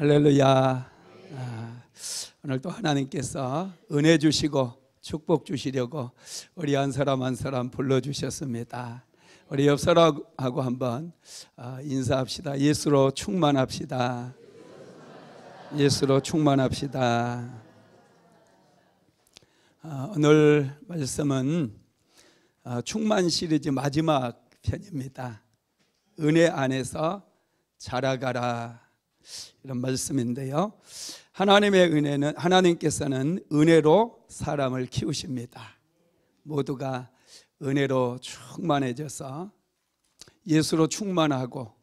할렐루야. 오늘 또 하나님께서 은혜 주시고 축복 주시려고 우리 한 사람 한 사람 불러주셨습니다. 우리 옆 사람하고 한번 인사합시다. 예수로 충만합시다. 예수로 충만합시다. 오늘 말씀은 충만 시리즈 마지막 편입니다. 은혜 안에서 자라가라, 이런 말씀인데요. 하나님의 은혜는, 하나님께서는 은혜로 사람을 키우십니다. 모두가 은혜로 충만해져서 예수로 충만하고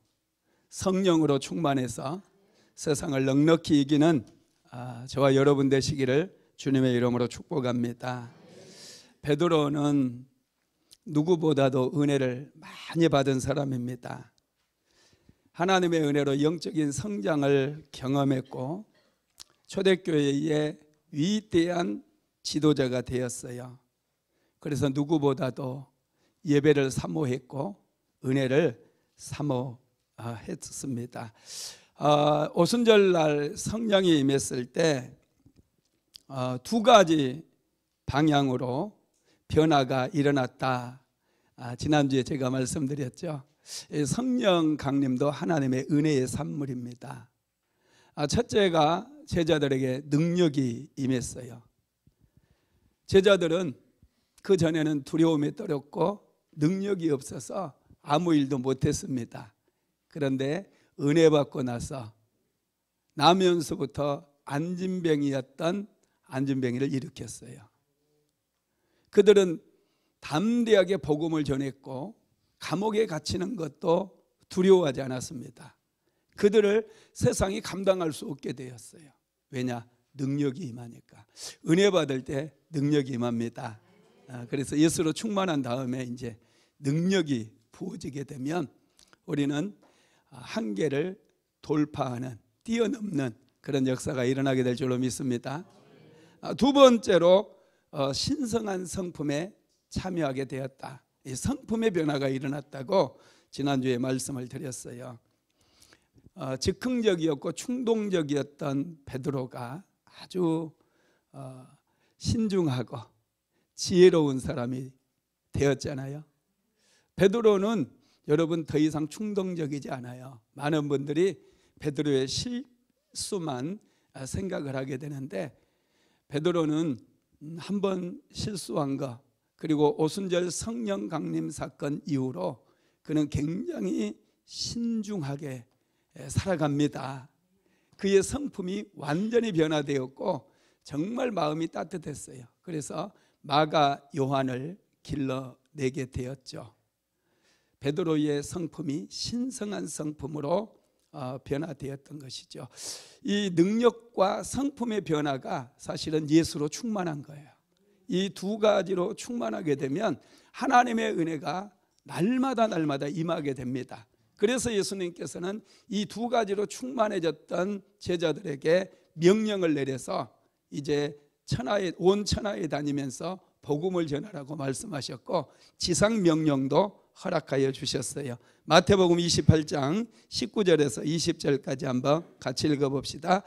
성령으로 충만해서 세상을 넉넉히 이기는 저와 여러분 되시기를 주님의 이름으로 축복합니다. 베드로는 누구보다도 은혜를 많이 받은 사람입니다. 하나님의 은혜로 영적인 성장을 경험했고 초대교회의 위대한 지도자가 되었어요. 그래서 누구보다도 예배를 사모했고 은혜를 사모했습니다. 오순절날 성령이 임했을 때 두 가지 방향으로 변화가 일어났다. 지난주에 제가 말씀드렸죠. 성령 강림도 하나님의 은혜의 산물입니다. 첫째가 제자들에게 능력이 임했어요. 제자들은 그 전에는 두려움에 떨었고 능력이 없어서 아무 일도 못했습니다. 그런데 은혜 받고 나서 나면서부터 안진뱅이였던 안진뱅이를 일으켰어요. 그들은 담대하게 복음을 전했고 감옥에 갇히는 것도 두려워하지 않았습니다. 그들을 세상이 감당할 수 없게 되었어요. 왜냐? 능력이 임하니까. 은혜 받을 때 능력이 임합니다. 그래서 예수로 충만한 다음에 이제 능력이 부어지게 되면 우리는 한계를 돌파하는, 뛰어넘는 그런 역사가 일어나게 될 줄로 믿습니다. 두 번째로 신성한 성품에 참여하게 되었다. 이 성품의 변화가 일어났다고 지난주에 말씀을 드렸어요. 즉흥적이었고 충동적이었던 베드로가 아주 신중하고 지혜로운 사람이 되었잖아요. 베드로는 여러분 더 이상 충동적이지 않아요. 많은 분들이 베드로의 실수만 생각을 하게 되는데 베드로는 한 번 실수한 거, 그리고 오순절 성령 강림 사건 이후로 그는 굉장히 신중하게 살아갑니다. 그의 성품이 완전히 변화되었고 정말 마음이 따뜻했어요. 그래서 마가 요한을 길러내게 되었죠. 베드로의 성품이 신성한 성품으로 변화되었던 것이죠. 이 능력과 성품의 변화가 사실은 예수로 충만한 거예요. 이 두 가지로 충만하게 되면 하나님의 은혜가 날마다 임하게 됩니다. 그래서 예수님께서는 이 두 가지로 충만해졌던 제자들에게 명령을 내려서 이제 온 천하에 다니면서 복음을 전하라고 말씀하셨고 지상 명령도 허락하여 주셨어요. 마태복음 28장 19절에서 20절까지 한번 같이 읽어봅시다.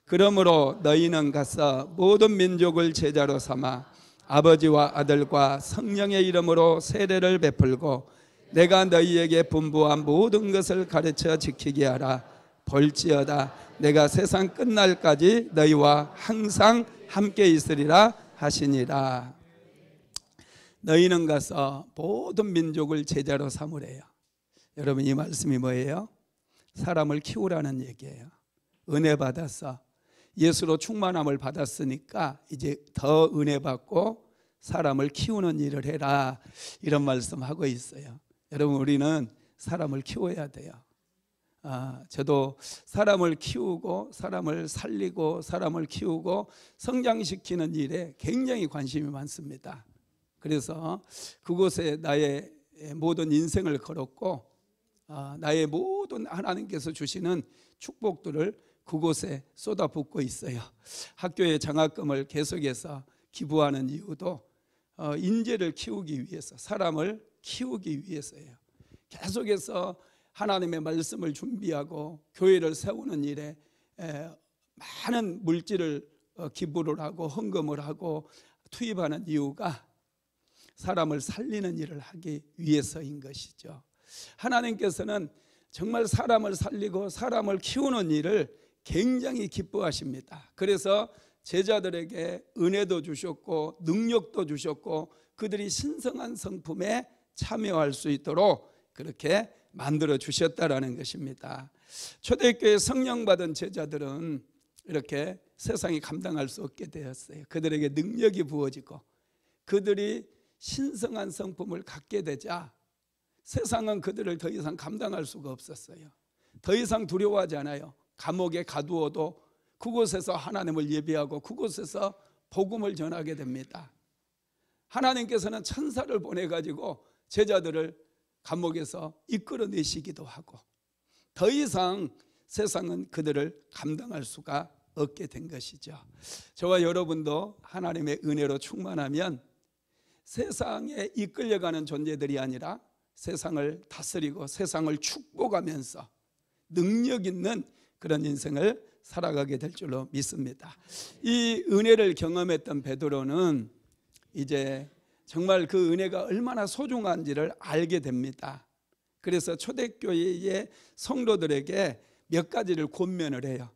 그러므로 너희는 가서 모든 민족을 제자로 삼아 아버지와 아들과 성령의 이름으로 세례를 베풀고 내가 너희에게 분부한 모든 것을 가르쳐 지키게 하라. 볼지어다 내가 세상 끝날까지 너희와 항상 함께 있으리라 하시니라. 너희는 가서 모든 민족을 제자로 삼으래요. 여러분 이 말씀이 뭐예요? 사람을 키우라는 얘기예요. 은혜 받아서 예수로 충만함을 받았으니까 이제 더 은혜 받고 사람을 키우는 일을 해라, 이런 말씀하고 있어요. 여러분 우리는 사람을 키워야 돼요. 저도 사람을 키우고 사람을 살리고 사람을 키우고 성장시키는 일에 굉장히 관심이 많습니다. 그래서 그곳에 나의 모든 인생을 걸었고 나의 모든 하나님께서 주시는 축복들을 그곳에 쏟아붓고 있어요. 학교에 장학금을 계속해서 기부하는 이유도 인재를 키우기 위해서, 사람을 키우기 위해서예요. 계속해서 하나님의 말씀을 준비하고 교회를 세우는 일에 많은 물질을 기부를 하고 헌금을 하고 투입하는 이유가 사람을 살리는 일을 하기 위해서인 것이죠. 하나님께서는 정말 사람을 살리고 사람을 키우는 일을 굉장히 기뻐하십니다. 그래서 제자들에게 은혜도 주셨고 능력도 주셨고 그들이 신성한 성품에 참여할 수 있도록 그렇게 만들어 주셨다라는 것입니다. 초대교회 성령 받은 제자들은 이렇게 세상이 감당할 수 없게 되었어요. 그들에게 능력이 부어지고 그들이 신성한 성품을 갖게 되자 세상은 그들을 더 이상 감당할 수가 없었어요. 더 이상 두려워하지 않아요. 감옥에 가두어도 그곳에서 하나님을 예배하고 그곳에서 복음을 전하게 됩니다. 하나님께서는 천사를 보내가지고 제자들을 감옥에서 이끌어내시기도 하고 더 이상 세상은 그들을 감당할 수가 없게 된 것이죠. 저와 여러분도 하나님의 은혜로 충만하면 세상에 이끌려가는 존재들이 아니라 세상을 다스리고 세상을 축복하면서 능력 있는 그런 인생을 살아가게 될 줄로 믿습니다. 이 은혜를 경험했던 베드로는 이제 정말 그 은혜가 얼마나 소중한지를 알게 됩니다. 그래서 초대교회의 성도들에게 몇 가지를 권면을 해요.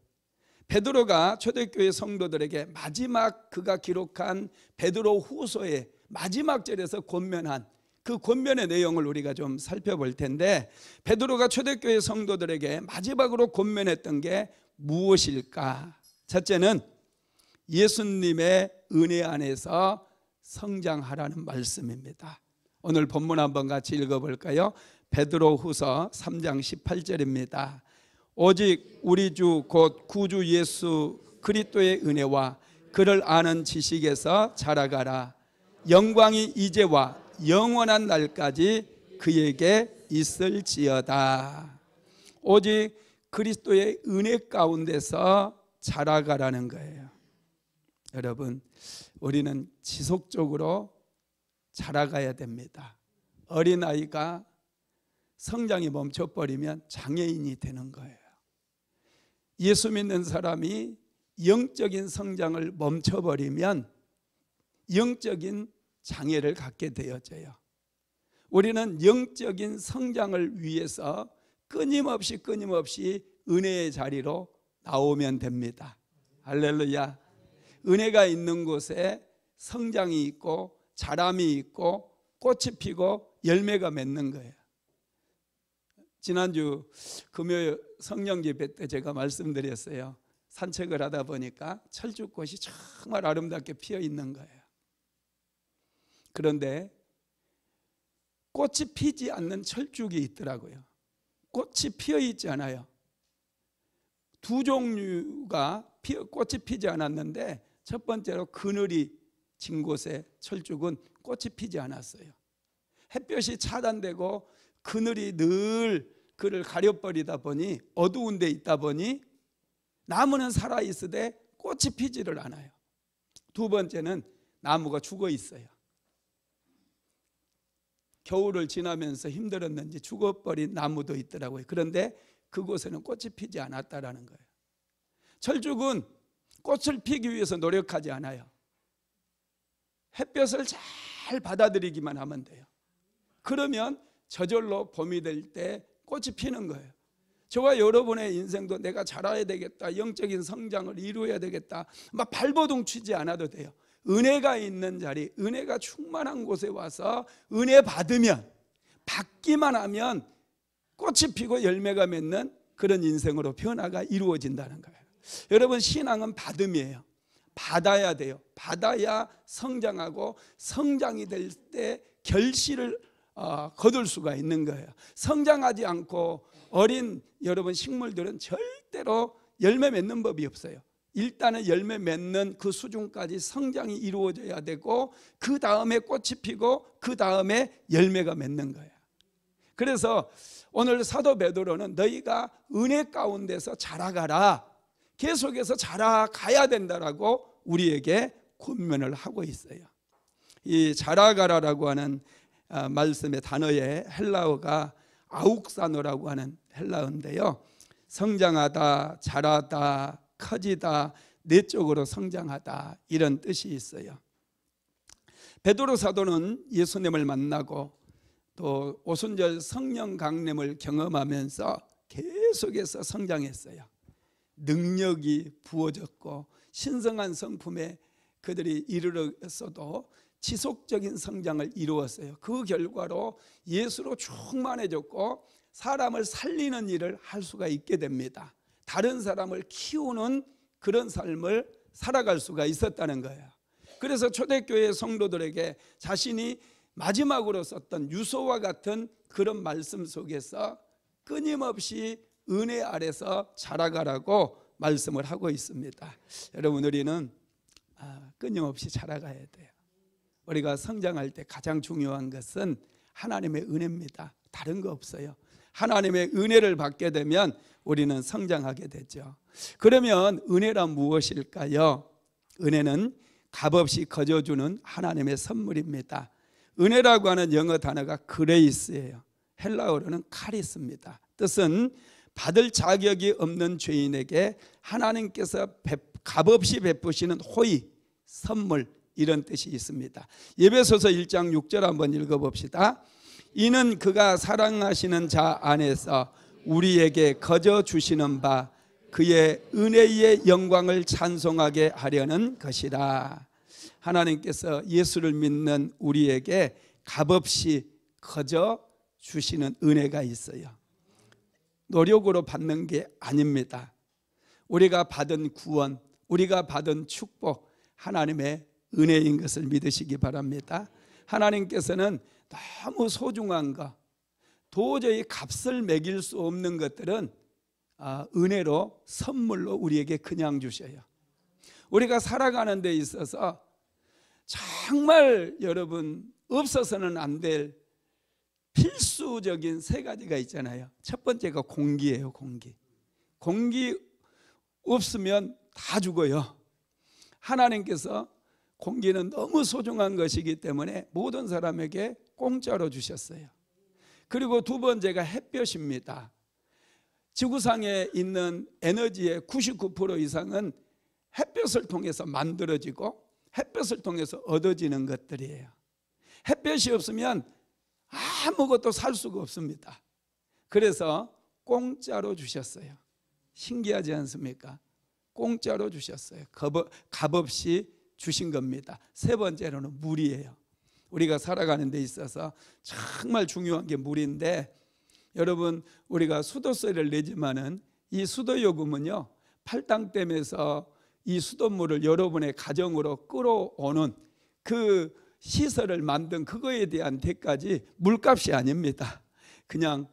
베드로가 초대교회 성도들에게 마지막 그가 기록한 베드로 후서의 마지막 절에서 권면한 그 권면의 내용을 우리가 좀 살펴볼 텐데, 베드로가 초대교회 성도들에게 마지막으로 권면했던 게 무엇일까? 첫째는 예수님의 은혜 안에서 성장하라는 말씀입니다. 오늘 본문 한번 같이 읽어볼까요? 베드로 후서 3장 18절입니다. 오직 우리 주 곧 구주 예수 그리스도의 은혜와 그를 아는 지식에서 자라가라. 영광이 이제와 영원한 날까지 그에게 있을지어다. 오직 그리스도의 은혜 가운데서 자라가라는 거예요. 여러분, 우리는 지속적으로 자라가야 됩니다. 어린아이가 성장이 멈춰버리면 장애인이 되는 거예요. 예수 믿는 사람이 영적인 성장을 멈춰버리면 영적인 장애를 갖게 되어져요. 우리는 영적인 성장을 위해서 끊임없이 은혜의 자리로 나오면 됩니다. 할렐루야. 은혜가 있는 곳에 성장이 있고 자람이 있고 꽃이 피고 열매가 맺는 거예요. 지난주 금요일 성령 예배 때 제가 말씀드렸어요. 산책을 하다 보니까 철쭉꽃이 정말 아름답게 피어 있는 거예요. 그런데 꽃이 피지 않는 철쭉이 있더라고요. 꽃이 피어 있지 않아요. 두 종류가 꽃이 피지 않았는데, 첫 번째로 그늘이 진 곳에 철쭉은 꽃이 피지 않았어요. 햇볕이 차단되고 그늘이 늘 그를 가려버리다 보니, 어두운 데 있다 보니 나무는 살아있으되 꽃이 피지를 않아요. 두 번째는 나무가 죽어 있어요. 겨울을 지나면서 힘들었는지 죽어버린 나무도 있더라고요. 그런데 그곳에는 꽃이 피지 않았다라는 거예요. 철쭉은 꽃을 피기 위해서 노력하지 않아요. 햇볕을 잘 받아들이기만 하면 돼요. 그러면 저절로 봄이 될 때 꽃이 피는 거예요. 저와 여러분의 인생도 내가 자라야 되겠다, 영적인 성장을 이루어야 되겠다, 막 발버둥 치지 않아도 돼요. 은혜가 있는 자리, 은혜가 충만한 곳에 와서 은혜 받으면, 받기만 하면 꽃이 피고 열매가 맺는 그런 인생으로 변화가 이루어진다는 거예요. 여러분, 신앙은 받음이에요. 받아야 돼요. 받아야 성장하고, 성장이 될 때 결실을 거둘 수가 있는 거예요. 성장하지 않고 어린 여러분 식물들은 절대로 열매 맺는 법이 없어요. 일단은 열매 맺는 그 수준까지 성장이 이루어져야 되고, 그 다음에 꽃이 피고 그 다음에 열매가 맺는 거예요. 그래서 오늘 사도 베드로는 너희가 은혜 가운데서 자라가라, 계속해서 자라가야 된다라고 우리에게 권면을 하고 있어요. 이 자라가라라고 하는 말씀의 단어의 헬라어가 아욱사노라고 하는 헬라어인데요, 성장하다, 자라다, 커지다, 내적으로 성장하다, 이런 뜻이 있어요. 베드로 사도는 예수님을 만나고 또 오순절 성령 강림을 경험하면서 계속해서 성장했어요. 능력이 부어졌고 신성한 성품에 그들이 이르렀어도 지속적인 성장을 이루었어요. 그 결과로 예수로 충만해졌고 사람을 살리는 일을 할 수가 있게 됩니다. 다른 사람을 키우는 그런 삶을 살아갈 수가 있었다는 거예요. 그래서 초대교회 성도들에게 자신이 마지막으로 썼던 유서와 같은 그런 말씀 속에서 끊임없이 은혜 아래서 자라가라고 말씀을 하고 있습니다. 여러분, 우리는 끊임없이 자라가야 돼요. 우리가 성장할 때 가장 중요한 것은 하나님의 은혜입니다. 다른 거 없어요. 하나님의 은혜를 받게 되면 우리는 성장하게 되죠. 그러면 은혜란 무엇일까요? 은혜는 값없이 거저주는 하나님의 선물입니다. 은혜라고 하는 영어 단어가 그레이스예요. 헬라어로는 카리스입니다. 뜻은 받을 자격이 없는 죄인에게 하나님께서 값없이 베푸시는 호의, 선물, 이런 뜻이 있습니다. 에베소서 1장 6절 한번 읽어봅시다. 이는 그가 사랑하시는 자 안에서 우리에게 거저 주시는 바 그의 은혜의 영광을 찬송하게 하려는 것이라. 하나님께서 예수를 믿는 우리에게 값없이 거저 주시는 은혜가 있어요. 노력으로 받는 게 아닙니다. 우리가 받은 구원, 우리가 받은 축복, 하나님의 은혜인 것을 믿으시기 바랍니다. 하나님께서는 너무 소중한 것, 도저히 값을 매길 수 없는 것들은 은혜로, 선물로 우리에게 그냥 주셔요. 우리가 살아가는 데 있어서 정말 여러분 없어서는 안 될 필수적인 세 가지가 있잖아요. 첫 번째가 공기예요. 공기 없으면 다 죽어요. 하나님께서 공기는 너무 소중한 것이기 때문에 모든 사람에게 공짜로 주셨어요. 그리고 두 번째가 햇볕입니다. 지구상에 있는 에너지의 99% 이상은 햇볕을 통해서 만들어지고 햇볕을 통해서 얻어지는 것들이에요. 햇볕이 없으면 아무것도 살 수가 없습니다. 그래서 공짜로 주셨어요. 신기하지 않습니까? 공짜로 주셨어요. 값없이 주신 겁니다. 세 번째로는 물이에요. 우리가 살아가는 데 있어서 정말 중요한 게 물인데, 여러분 우리가 수도세를 내지만은 이 수도요금은요, 팔당댐에서 이 수돗물을 여러분의 가정으로 끌어오는 그 시설을 만든 그거에 대한 대가지 물값이 아닙니다. 그냥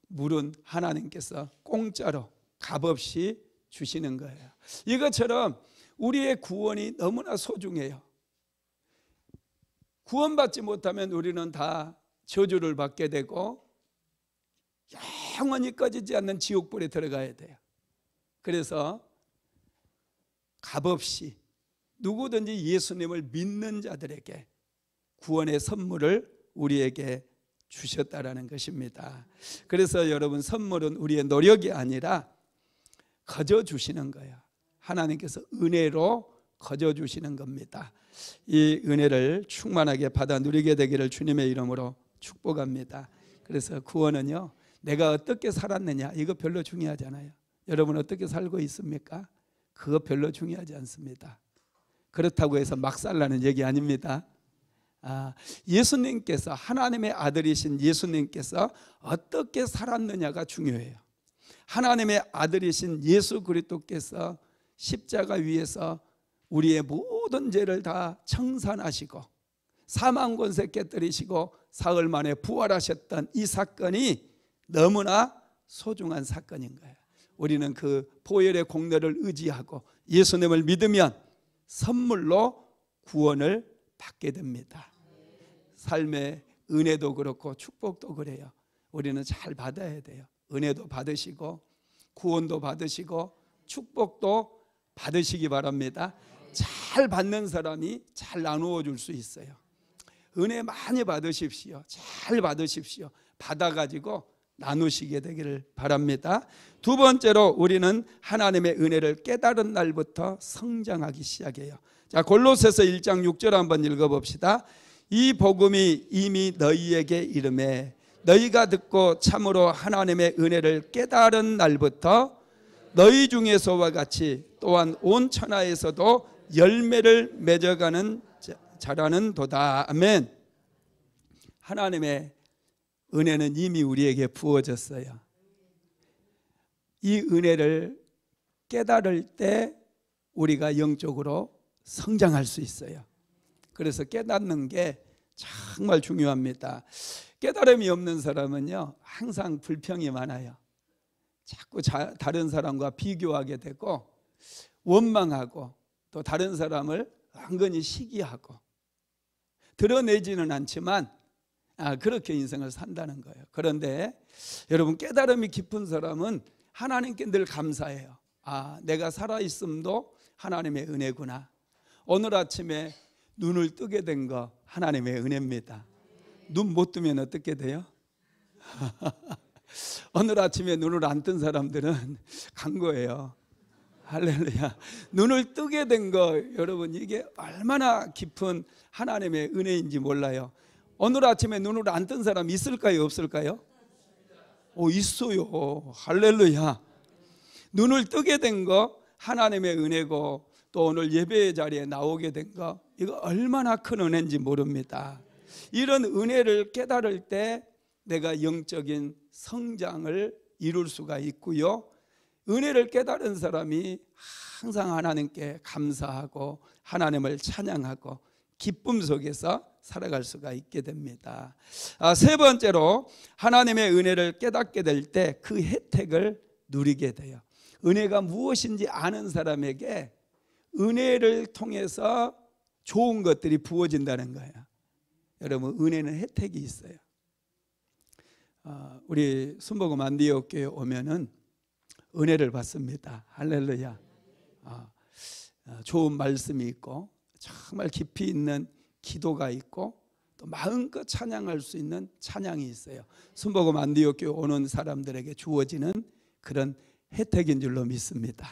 물은 하나님께서 공짜로 값없이 주시는 거예요. 이것처럼 우리의 구원이 너무나 소중해요. 구원받지 못하면 우리는 다 저주를 받게 되고 영원히 꺼지지 않는 지옥불에 들어가야 돼요. 그래서 값없이 누구든지 예수님을 믿는 자들에게 구원의 선물을 우리에게 주셨다라는 것입니다. 그래서 여러분, 선물은 우리의 노력이 아니라 거저 주시는 거예요. 하나님께서 은혜로 거저 주시는 겁니다. 이 은혜를 충만하게 받아 누리게 되기를 주님의 이름으로 축복합니다. 그래서 구원은요, 내가 어떻게 살았느냐 이거 별로 중요하잖아요. 여러분 어떻게 살고 있습니까? 그거 별로 중요하지 않습니다. 그렇다고 해서 막 살라는 얘기 아닙니다. 예수님께서, 하나님의 아들이신 예수님께서 어떻게 살았느냐가 중요해요. 하나님의 아들이신 예수 그리스도께서 십자가 위에서 우리의 모든 죄를 다 청산하시고 사망 권세 깨뜨리시고 사흘 만에 부활하셨던 이 사건이 너무나 소중한 사건인 거예요. 우리는 그 보혈의 공로를 의지하고 예수님을 믿으면 선물로 구원을 받게 됩니다. 삶의 은혜도 그렇고 축복도 그래요. 우리는 잘 받아야 돼요. 은혜도 받으시고 구원도 받으시고 축복도 받으시기 바랍니다. 잘 받는 사람이 잘 나누어 줄 수 있어요. 은혜 많이 받으십시오. 잘 받으십시오. 받아가지고 나누시게 되기를 바랍니다. 두 번째로 우리는 하나님의 은혜를 깨달은 날부터 성장하기 시작해요. 자, 골로새서 1장 6절 한번 읽어봅시다. 이 복음이 이미 너희에게 이르매 너희가 듣고 참으로 하나님의 은혜를 깨달은 날부터 너희 중에서와 같이 또한 온 천하에서도 열매를 맺어가는 자라는 도다. 아멘. 하나님의 은혜는 이미 우리에게 부어졌어요. 이 은혜를 깨달을 때 우리가 영적으로 성장할 수 있어요. 그래서 깨닫는 게 정말 중요합니다. 깨달음이 없는 사람은요, 항상 불평이 많아요. 자꾸 다른 사람과 비교하게 되고 원망하고 또 다른 사람을 은근히 시기하고 드러내지는 않지만 그렇게 인생을 산다는 거예요. 그런데 여러분, 깨달음이 깊은 사람은 하나님께 늘 감사해요. 내가 살아있음도 하나님의 은혜구나. 오늘 아침에 눈을 뜨게 된 거 하나님의 은혜입니다. 눈 못 뜨면 어떻게 돼요? 오늘 아침에 눈을 안 뜬 사람들은 간 거예요. 할렐루야. 눈을 뜨게 된 거, 여러분, 이게 얼마나 깊은 하나님의 은혜인지 몰라요. 오늘 아침에 눈을 안 뜬 사람 있을까요, 없을까요? 있어요. 할렐루야. 눈을 뜨게 된 거 하나님의 은혜고, 또 오늘 예배 자리에 나오게 된 거, 이거 얼마나 큰 은혜인지 모릅니다. 이런 은혜를 깨달을 때 내가 영적인 성장을 이룰 수가 있고요, 은혜를 깨달은 사람이 항상 하나님께 감사하고 하나님을 찬양하고 기쁨 속에서 살아갈 수가 있게 됩니다. 세 번째로 하나님의 은혜를 깨닫게 될 때 그 혜택을 누리게 돼요. 은혜가 무엇인지 아는 사람에게 은혜를 통해서 좋은 것들이 부어진다는 거예요. 여러분, 은혜는 혜택이 있어요. 우리 순복음 안디옥교에 오면은 은혜를 받습니다. 할렐루야. 좋은 말씀이 있고 정말 깊이 있는 기도가 있고 또 마음껏 찬양할 수 있는 찬양이 있어요. 순복음 안디옥교에 오는 사람들에게 주어지는 그런 혜택인 줄로 믿습니다.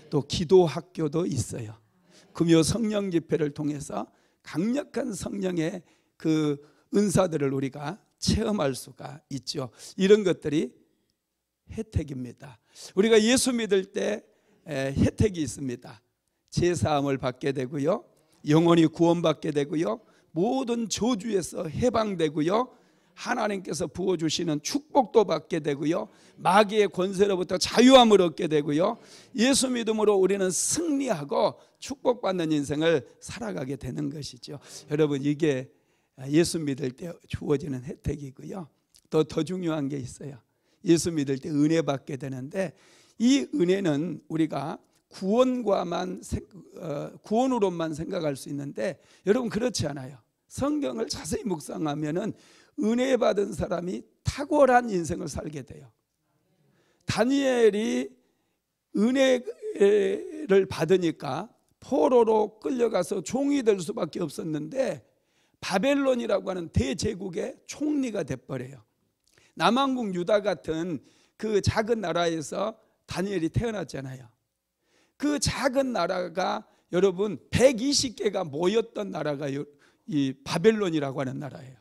또 기도 학교도 있어요. 금요 성령 집회를 통해서 강력한 성령의 그 은사들을 우리가 체험할 수가 있죠. 이런 것들이 혜택입니다. 우리가 예수 믿을 때 혜택이 있습니다. 제사함을 받게 되고요, 영원히 구원받게 되고요, 모든 저주에서 해방되고요, 하나님께서 부어주시는 축복도 받게 되고요, 마귀의 권세로부터 자유함을 얻게 되고요, 예수 믿음으로 우리는 승리하고 축복받는 인생을 살아가게 되는 것이죠. 여러분, 이게 예수 믿을 때 주어지는 혜택이고요, 또 더 중요한 게 있어요. 예수 믿을 때 은혜 받게 되는데, 이 은혜는 우리가 구원으로만 생각할 수 있는데, 여러분, 그렇지 않아요. 성경을 자세히 묵상하면은 은혜 받은 사람이 탁월한 인생을 살게 돼요. 다니엘이 은혜를 받으니까 포로로 끌려가서 종이 될 수밖에 없었는데 바벨론이라고 하는 대제국의 총리가 돼버려요. 남왕국 유다 같은 그 작은 나라에서 다니엘이 태어났잖아요. 그 작은 나라가 여러분 120개가 모였던 나라가 이 바벨론이라고 하는 나라예요.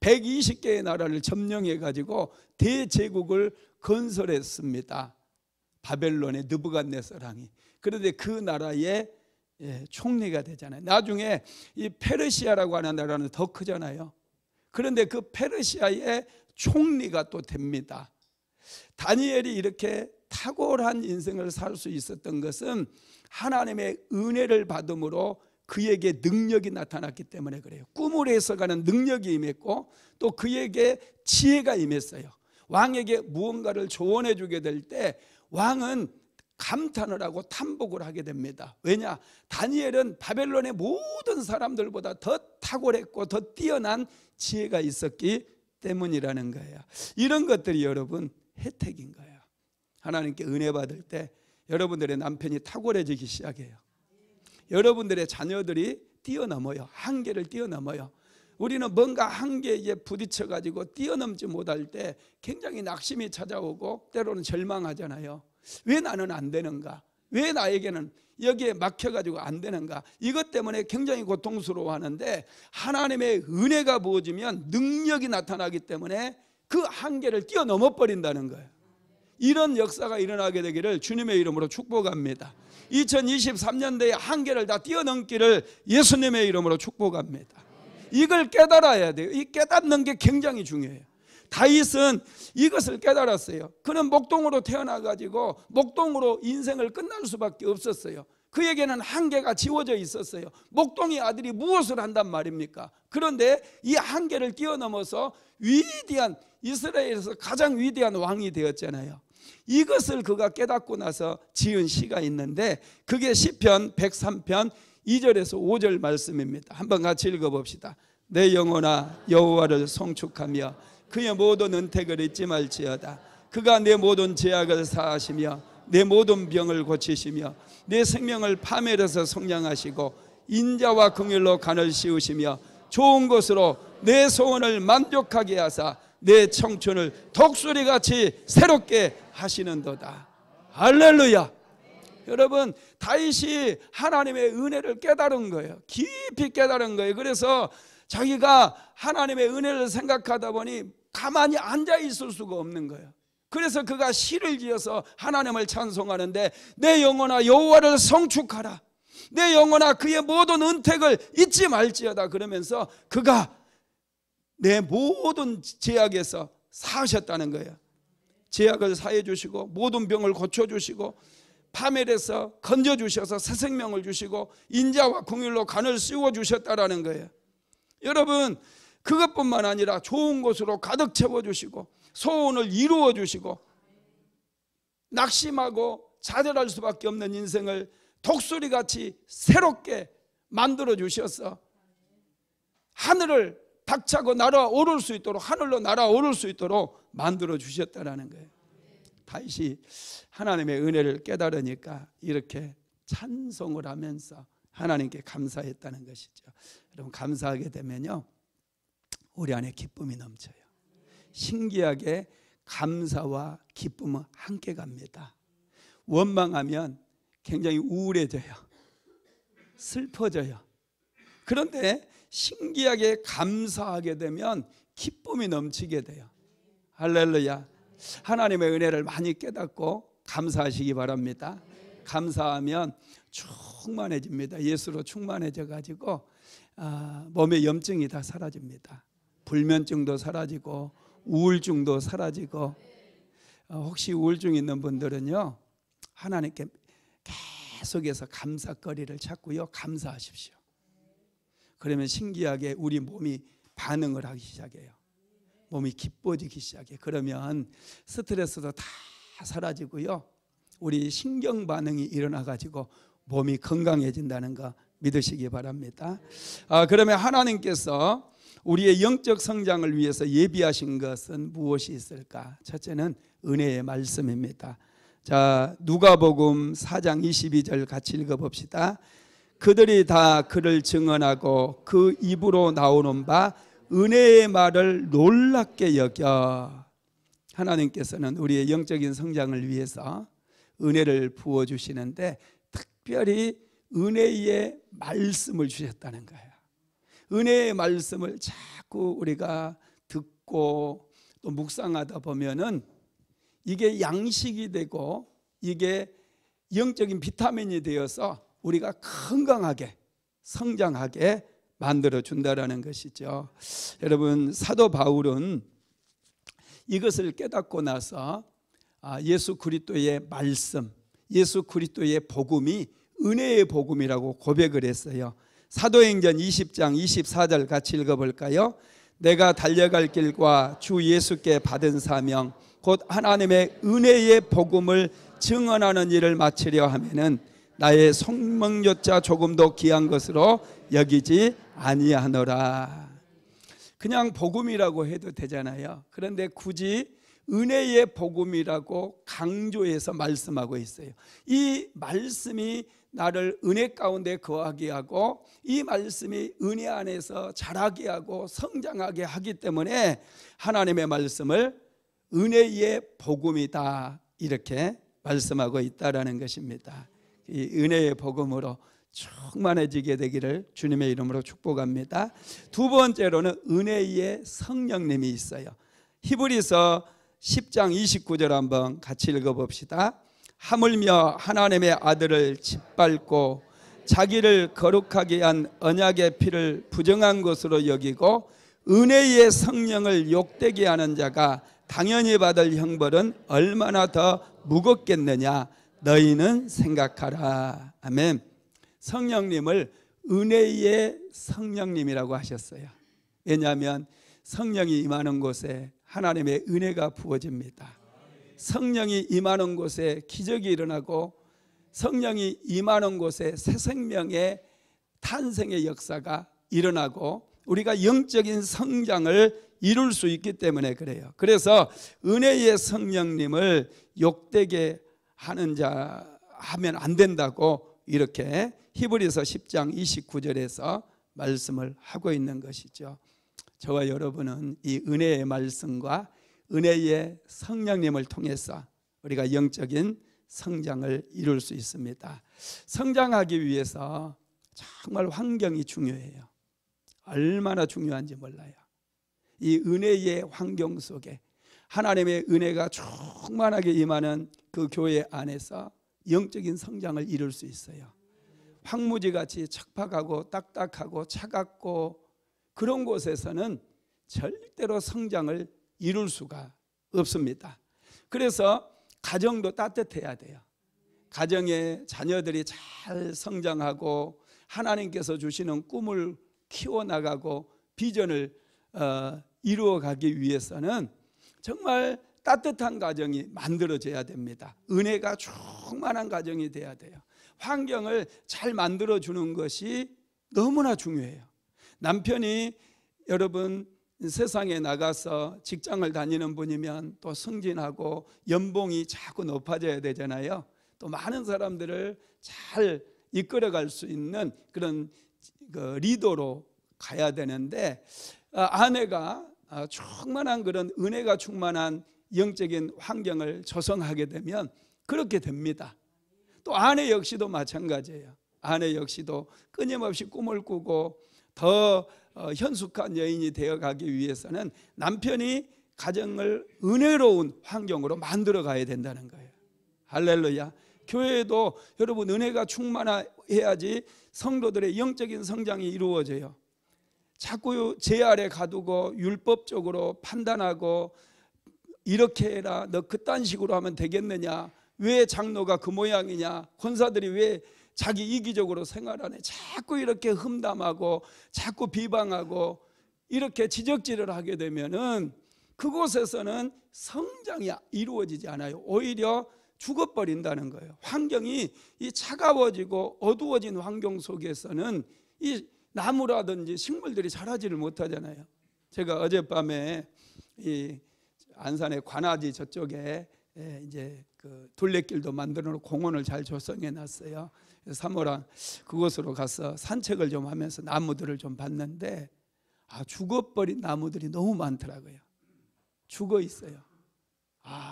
120개의 나라를 점령해 가지고 대제국을 건설했습니다. 바벨론의 느부갓네살왕이. 그런데 그 나라의 총리가 되잖아요. 나중에 이 페르시아라고 하는 나라는 더 크잖아요. 그런데 그 페르시아의 총리가 또 됩니다. 다니엘이 이렇게 탁월한 인생을 살 수 있었던 것은 하나님의 은혜를 받음으로 그에게 능력이 나타났기 때문에 그래요. 꿈을 해석하는 능력이 임했고 또 그에게 지혜가 임했어요. 왕에게 무언가를 조언해 주게 될 때 왕은 감탄을 하고 탐복을 하게 됩니다. 왜냐? 다니엘은 바벨론의 모든 사람들보다 더 탁월했고 더 뛰어난 지혜가 있었기 때문이라는 거예요. 이런 것들이 여러분 혜택인 거예요. 하나님께 은혜 받을 때 여러분들의 남편이 탁월해지기 시작해요. 여러분들의 자녀들이 뛰어넘어요. 한계를 뛰어넘어요. 우리는 뭔가 한계에 부딪혀 가지고 뛰어넘지 못할 때 굉장히 낙심이 찾아오고 때로는 절망하잖아요. 왜 나는 안 되는가? 왜 나에게는 여기에 막혀가지고 안 되는가? 이것 때문에 굉장히 고통스러워하는데 하나님의 은혜가 부어지면 능력이 나타나기 때문에 그 한계를 뛰어넘어 버린다는 거예요. 이런 역사가 일어나게 되기를 주님의 이름으로 축복합니다. 2023년도에 한계를 다 뛰어넘기를 예수님의 이름으로 축복합니다. 이걸 깨달아야 돼요. 이 깨닫는 게 굉장히 중요해요. 다윗은 이것을 깨달았어요. 그는 목동으로 태어나가지고 목동으로 인생을 끝날 수밖에 없었어요. 그에게는 한계가 지워져 있었어요. 목동의 아들이 무엇을 한단 말입니까? 그런데 이 한계를 뛰어넘어서 위대한, 이스라엘에서 가장 위대한 왕이 되었잖아요. 이것을 그가 깨닫고 나서 지은 시가 있는데 그게 시편 103편 2절에서 5절 말씀입니다. 한번 같이 읽어봅시다. 내 영혼아 여호와를 송축하며 그의 모든 은택을 잊지 말지어다. 그가 내 모든 죄악을 사하시며 내 모든 병을 고치시며 내 생명을 파멸해서 성량하시고 인자와 긍휼로 간을 씌우시며 좋은 것으로 내 소원을 만족하게 하사 내 청춘을 독수리같이 새롭게 하시는도다. 할렐루야. 여러분, 다윗이 하나님의 은혜를 깨달은 거예요. 깊이 깨달은 거예요. 그래서 자기가 하나님의 은혜를 생각하다 보니 가만히 앉아 있을 수가 없는 거예요. 그래서 그가 시를 지어서 하나님을 찬송하는데 내 영혼아 여호와를 성축하라. 내 영혼아 그의 모든 은택을 잊지 말지어다. 그러면서 그가 내 모든 죄악에서 사하셨다는 거예요. 죄악을 사해 주시고 모든 병을 고쳐 주시고 파멸에서 건져 주셔서 새 생명을 주시고 인자와 긍휼로 간을 씌워 주셨다라는 거예요. 여러분, 그것뿐만 아니라 좋은 것으로 가득 채워 주시고 소원을 이루어 주시고 낙심하고 좌절할 수밖에 없는 인생을 독수리같이 새롭게 만들어 주셔서 하늘을 박차고 날아오를 수 있도록, 하늘로 날아오를 수 있도록 만들어 주셨다라는 거예요. 다윗이 하나님의 은혜를 깨달으니까 이렇게 찬송을 하면서 하나님께 감사했다는 것이죠. 여러분, 감사하게 되면요 우리 안에 기쁨이 넘쳐요. 신기하게 감사와 기쁨은 함께 갑니다. 원망하면 굉장히 우울해져요. 슬퍼져요. 그런데 신기하게 감사하게 되면 기쁨이 넘치게 돼요. 할렐루야. 하나님의 은혜를 많이 깨닫고 감사하시기 바랍니다. 감사하면 충만해집니다. 예수로 충만해져 가지고 몸의 염증이 다 사라집니다. 불면증도 사라지고 우울증도 사라지고 혹시 우울증 있는 분들은요 하나님께 계속해서 감사거리를 찾고요 감사하십시오. 그러면 신기하게 우리 몸이 반응을 하기 시작해요. 몸이 기뻐지기 시작해요. 그러면 스트레스도 다 사라지고요 우리 신경 반응이 일어나 가지고 몸이 건강해진다는 거 믿으시기 바랍니다. 그러면 하나님께서 우리의 영적 성장을 위해서 예비하신 것은 무엇이 있을까? 첫째는 은혜의 말씀입니다. 자, 누가복음 4장 22절 같이 읽어봅시다. 그들이 다 그를 증언하고 그 입으로 나오는 바 은혜의 말을 놀랍게 여겨. 하나님께서는 우리의 영적인 성장을 위해서 은혜를 부어주시는데 특별히 은혜의 말씀을 주셨다는 거예요. 은혜의 말씀을 자꾸 우리가 듣고 또 묵상하다 보면은 이게 양식이 되고 이게 영적인 비타민이 되어서 우리가 건강하게 성장하게 만들어 준다라는 것이죠. 여러분, 사도 바울은 이것을 깨닫고 나서 예수 그리스도의 말씀, 예수 그리스도의 복음이 은혜의 복음이라고 고백을 했어요. 사도행전 20장 24절 같이 읽어볼까요? 내가 달려갈 길과 주 예수께 받은 사명 곧 하나님의 은혜의 복음을 증언하는 일을 마치려 하면은 나의 성명조차 조금도 귀한 것으로 여기지 아니하노라. 그냥 복음이라고 해도 되잖아요. 그런데 굳이 은혜의 복음이라고 강조해서 말씀하고 있어요. 이 말씀이 나를 은혜 가운데 거하게 하고 이 말씀이 은혜 안에서 자라게 하고 성장하게 하기 때문에 하나님의 말씀을 은혜의 복음이다 이렇게 말씀하고 있다라는 것입니다. 이 은혜의 복음으로 충만해지게 되기를 주님의 이름으로 축복합니다. 두 번째로는 은혜의 성령님이 있어요. 히브리서 10장 29절 한번 같이 읽어봅시다. 하물며 하나님의 아들을 짓밟고 자기를 거룩하게 한 언약의 피를 부정한 것으로 여기고 은혜의 성령을 욕되게 하는 자가 당연히 받을 형벌은 얼마나 더 무겁겠느냐 너희는 생각하라. 아멘. 성령님을 은혜의 성령님이라고 하셨어요. 왜냐하면 성령이 임하는 곳에 하나님의 은혜가 부어집니다. 성령이 임하는 곳에 기적이 일어나고 성령이 임하는 곳에 새 생명의 탄생의 역사가 일어나고 우리가 영적인 성장을 이룰 수 있기 때문에 그래요. 그래서 은혜의 성령님을 욕되게 하는 자 하면 안 된다고 이렇게 히브리서 10장 29절에서 말씀을 하고 있는 것이죠. 저와 여러분은 이 은혜의 말씀과 은혜의 성령님을 통해서 우리가 영적인 성장을 이룰 수 있습니다. 성장하기 위해서 정말 환경이 중요해요. 얼마나 중요한지 몰라요. 이 은혜의 환경 속에 하나님의 은혜가 충만하게 임하는 그 교회 안에서 영적인 성장을 이룰 수 있어요. 황무지같이 척박하고 딱딱하고 차갑고 그런 곳에서는 절대로 성장을 이룰 수가 없습니다. 그래서 가정도 따뜻해야 돼요. 가정에 자녀들이 잘 성장하고 하나님께서 주시는 꿈을 키워나가고 비전을 이루어가기 위해서는 정말 따뜻한 가정이 만들어져야 됩니다. 은혜가 충만한 가정이 돼야 돼요. 환경을 잘 만들어주는 것이 너무나 중요해요. 남편이 여러분 세상에 나가서 직장을 다니는 분이면 또 승진하고 연봉이 자꾸 높아져야 되잖아요. 또 많은 사람들을 잘 이끌어갈 수 있는 그런 리더로 가야 되는데 아내가 충만한 그런 은혜가 충만한 영적인 환경을 조성하게 되면 그렇게 됩니다. 또 아내 역시도 마찬가지예요. 아내 역시도 끊임없이 꿈을 꾸고 더 현숙한 여인이 되어가기 위해서는 남편이 가정을 은혜로운 환경으로 만들어 가야 된다는 거예요. 할렐루야. 교회에도 여러분 은혜가 충만해야지 성도들의 영적인 성장이 이루어져요. 자꾸 제 아래 가두고 율법적으로 판단하고 이렇게 해라, 너 그딴 식으로 하면 되겠느냐, 왜 장로가 그 모양이냐, 권사들이 왜 자기 이기적으로 생활하네, 자꾸 이렇게 흠담하고 자꾸 비방하고 이렇게 지적질을 하게 되면은 그곳에서는 성장이 이루어지지 않아요. 오히려 죽어버린다는 거예요. 환경이 이 차가워지고 어두워진 환경 속에서는 이 나무라든지 식물들이 자라지를 못하잖아요. 제가 어젯밤에 이 안산의 관아지 저쪽에 이제 그 둘레길도 만들어 놓고 공원을 잘 조성해 놨어요. 사모랑 그곳으로 가서 산책을 좀 하면서 나무들을 좀 봤는데 죽어버린 나무들이 너무 많더라고요. 죽어 있어요.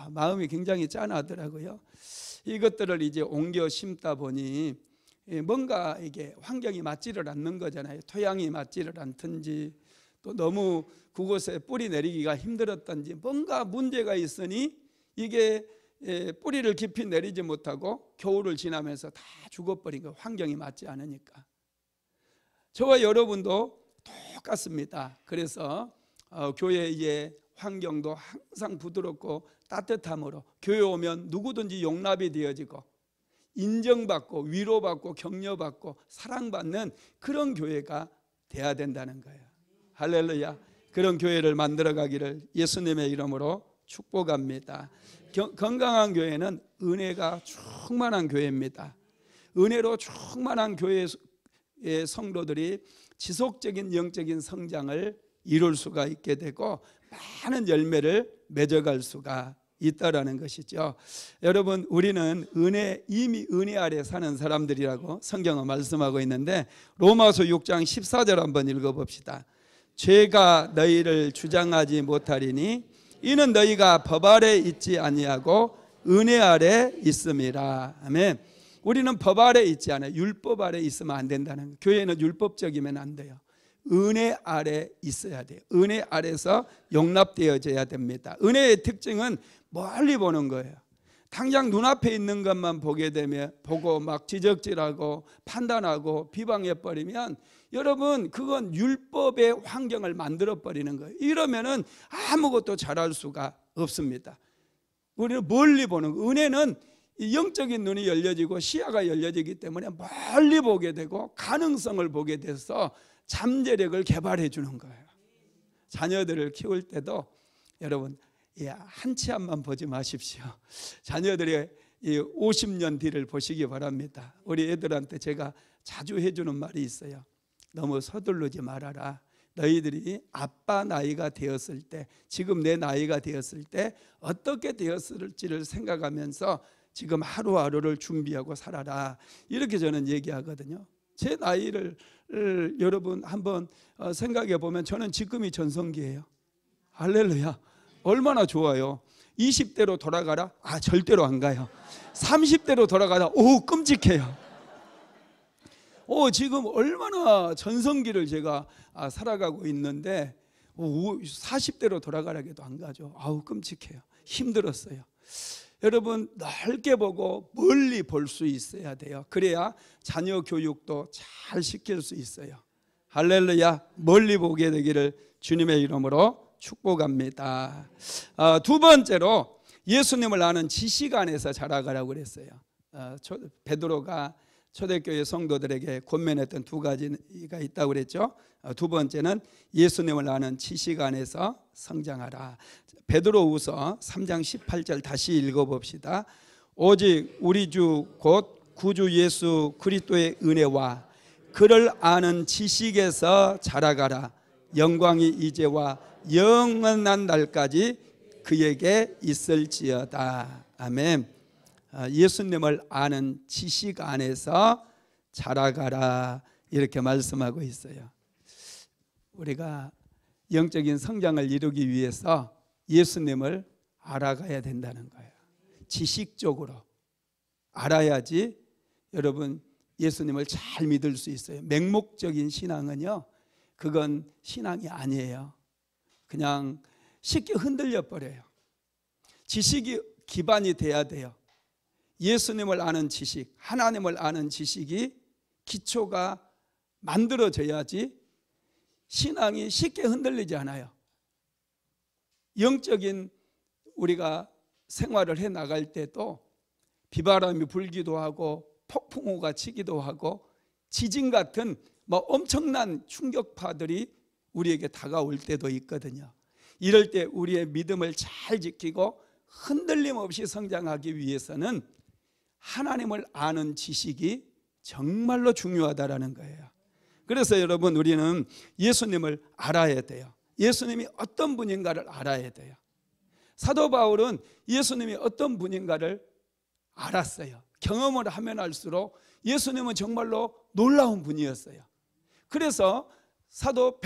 마음이 굉장히 짠하더라고요. 이것들을 이제 옮겨 심다 보니 뭔가 이게 환경이 맞지를 않는 거잖아요. 토양이 맞지를 않든지 또 너무 그곳에 뿌리 내리기가 힘들었던지 뭔가 문제가 있으니 이게 뿌리를 깊이 내리지 못하고 겨울을 지나면서 다 죽어버린 거예요. 환경이 맞지 않으니까. 저와 여러분도 똑같습니다. 그래서 교회의 환경도 항상 부드럽고 따뜻함으로 교회 오면 누구든지 용납이 되어지고 인정받고 위로받고 격려받고 사랑받는 그런 교회가 돼야 된다는 거예요. 할렐루야. 그런 교회를 만들어가기를 예수님의 이름으로 축복합니다. 건강한 교회는 은혜가 충만한 교회입니다. 은혜로 충만한 교회의 성도들이 지속적인 영적인 성장을 이룰 수가 있게 되고 많은 열매를 맺어갈 수가 있다라는 것이죠. 여러분, 우리는 이미 은혜 아래 사는 사람들이라고 성경은 말씀하고 있는데, 로마서 6장 14절 한번 읽어봅시다. 죄가 너희를 주장하지 못하리니 이는 너희가 법 아래 있지 아니하고 은혜 아래 있음이라. 아멘. 우리는 법 아래 있지 않아요. 율법 아래 있으면 안 된다는 거예요. 교회는 율법적이면 안 돼요. 은혜 아래 있어야 돼요. 은혜 아래서 용납되어져야 됩니다. 은혜의 특징은 멀리 보는 거예요. 당장 눈앞에 있는 것만 보게 되면, 보고 막 지적질하고 판단하고 비방해버리면 여러분, 그건 율법의 환경을 만들어버리는 거예요. 이러면은 아무것도 잘할 수가 없습니다. 우리는 멀리 보는 거예요. 은혜는 영적인 눈이 열려지고 시야가 열려지기 때문에 멀리 보게 되고 가능성을 보게 돼서 잠재력을 개발해 주는 거예요. 자녀들을 키울 때도 여러분, 한 치 앞만 보지 마십시오. 자녀들의 50년 뒤를 보시기 바랍니다. 우리 애들한테 제가 자주 해주는 말이 있어요. 너무 서두르지 말아라. 너희들이 아빠 나이가 되었을 때, 지금 내 나이가 되었을 때 어떻게 되었을지를 생각하면서 지금 하루하루를 준비하고 살아라. 이렇게 저는 얘기하거든요. 제 나이를 여러분 한번 생각해 보면 저는 지금이 전성기예요. 할렐루야. 얼마나 좋아요. 20대로 돌아가라? 절대로 안 가요. 30대로 돌아가라? 끔찍해요. 지금 얼마나 전성기를 제가 살아가고 있는데 40대로 돌아가라 해도 안 가죠. 끔찍해요. 힘들었어요. 여러분, 넓게 보고 멀리 볼 수 있어야 돼요. 그래야 자녀 교육도 잘 시킬 수 있어요. 할렐루야. 멀리 보게 되기를 주님의 이름으로 축복합니다. 두 번째로 예수님을 아는 지식 안에서 자라가라고 그랬어요. 베드로가 초대교회 성도들에게 권면했던 두 가지가 있다고 그랬죠. 두 번째는 예수님을 아는 지식 안에서 성장하라. 베드로후서 3장 18절 다시 읽어봅시다. 오직 우리 주 곧 구주 예수 그리스도의 은혜와 그를 아는 지식에서 자라가라. 영광이 이제와 영원한 날까지 그에게 있을지어다. 아멘. 예수님을 아는 지식 안에서 자라가라, 이렇게 말씀하고 있어요. 우리가 영적인 성장을 이루기 위해서 예수님을 알아가야 된다는 거예요. 지식적으로 알아야지 여러분 예수님을 잘 믿을 수 있어요. 맹목적인 신앙은요, 그건 신앙이 아니에요. 그냥 쉽게 흔들려 버려요. 지식이 기반이 돼야 돼요. 예수님을 아는 지식, 하나님을 아는 지식이 기초가 만들어져야지 신앙이 쉽게 흔들리지 않아요. 영적인 우리가 생활을 해 나갈 때도 비바람이 불기도 하고 폭풍우가 치기도 하고 지진 같은 엄청난 충격파들이 우리에게 다가올 때도 있거든요. 이럴 때 우리의 믿음을 잘 지키고 흔들림 없이 성장하기 위해서는 하나님을 아는 지식이 정말로 중요하다라는 거예요. 그래서 여러분, 우리는 예수님을 알아야 돼요. 예수님이 어떤 분인가를 알아야 돼요. 사도 바울은 예수님이 어떤 분인가를 알았어요. 경험을 하면 할수록 예수님은 정말로 놀라운 분이었어요. 그래서 사도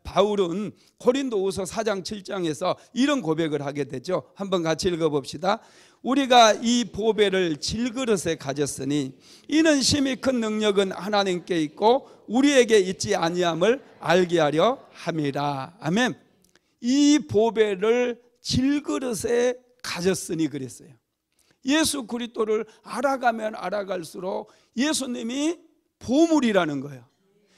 바울은 고린도후서 4장 7장에서 이런 고백을 하게 되죠. 한번 같이 읽어봅시다. 우리가 이 보배를 질그릇에 가졌으니 이는 심히 큰 능력은 하나님께 있고 우리에게 있지 아니함을 알게 하려 함이라. 아멘. 이 보배를 질그릇에 가졌으니 그랬어요. 예수 그리스도를 알아가면 알아갈수록 예수님이 보물이라는 거예요.